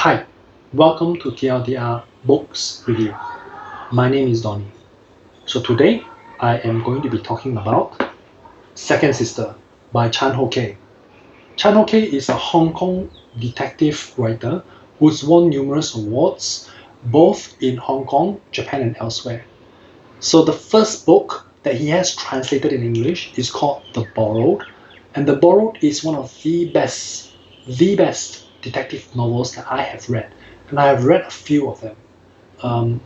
Hi, welcome to TLDR Books Review. My name is Donnie. So today I am going to be talking about Second Sister by Chan Ho-Kei. Chan Ho-Kei is a Hong Kong detective writer who's won numerous awards both in Hong Kong, Japan and elsewhere. So the first book that he has translated in English is called The Borrowed, and The Borrowed is one of the best detective novels that I have read, and I have read a few of them,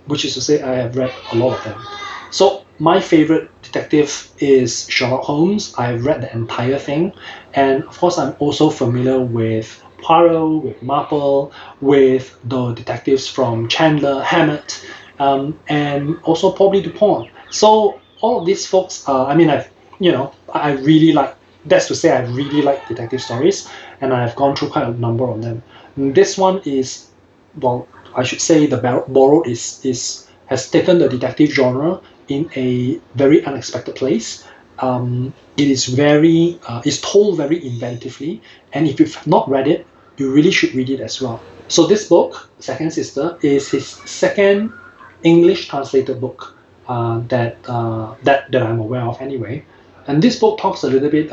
which is to say I have read a lot of them. So my favorite detective is Sherlock Holmes. I have read the entire thing, and of course I'm also familiar with Poirot, with Marple, with the detectives from Chandler, Hammett, and also probably Dupont. So all of these folks, I really like. That's to say, I really like detective stories, and I've gone through quite a number of them. This one is, well, I should say, the Borrowed has taken the detective genre in a very unexpected place. It is it's told very inventively, and if you've not read it, you really should read it as well. So this book, Second Sister, is his second English translated book that I'm aware of anyway. And this book talks a little bit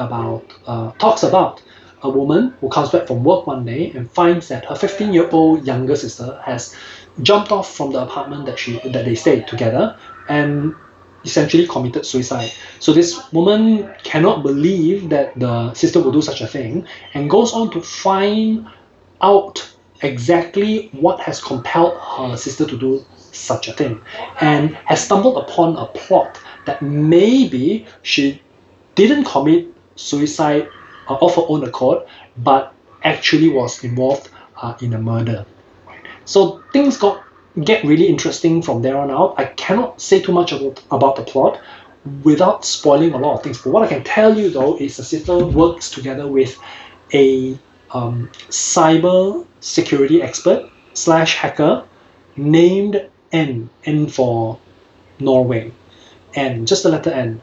talks about a woman who comes back from work one day and finds that her 15-year-old younger sister has jumped off from the apartment that they stayed together and essentially committed suicide. So this woman cannot believe that the sister will do such a thing and goes on to find out exactly what has compelled her sister to do such a thing, and has stumbled upon a plot that maybe she didn't commit suicide of her own accord, but actually was involved in a murder. So things get really interesting from there on out. I cannot say too much about the plot without spoiling a lot of things. But what I can tell you though is the sister works together with a cyber security expert / hacker named N for Norway, N, just the letter N,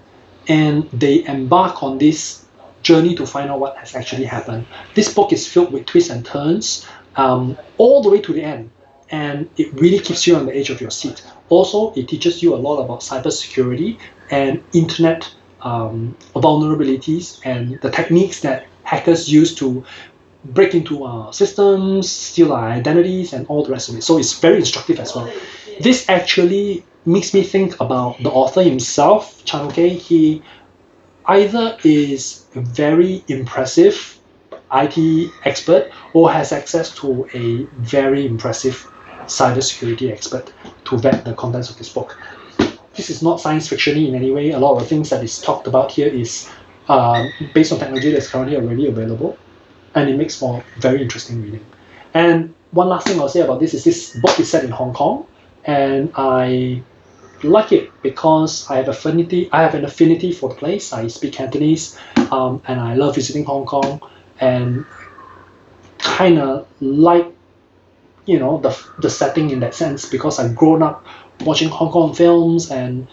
and they embark on this journey to find out what has actually happened. This book is filled with twists and turns all the way to the end, and it really keeps you on the edge of your seat. Also, it teaches you a lot about cybersecurity and internet vulnerabilities and the techniques that hackers use to break into systems, steal our identities, and all the rest of it. So it's very instructive as well. This actually makes me think about the author himself, Chan Ho-Kei. He either is a very impressive IT expert or has access to a very impressive cybersecurity expert to vet the contents of this book. This is not science fiction in any way. A lot of the things that is talked about here is based on technology that's currently already available, and it makes for very interesting reading. And one last thing I'll say about this is this book is set in Hong Kong, and I like it because I have an affinity for the place. I speak Cantonese, and I love visiting Hong Kong, and kind of like the setting in that sense because I've grown up watching Hong Kong films and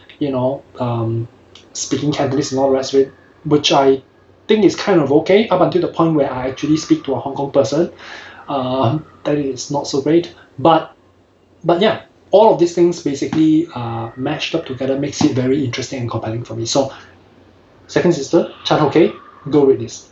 speaking Cantonese and all the rest of it, which I think is kind of okay up until the point where I actually speak to a Hong Kong person. That is not so great, but yeah, all of these things basically mashed up together makes it very interesting and compelling for me. So, Second Sister, Chan Ho-Kei, go read this.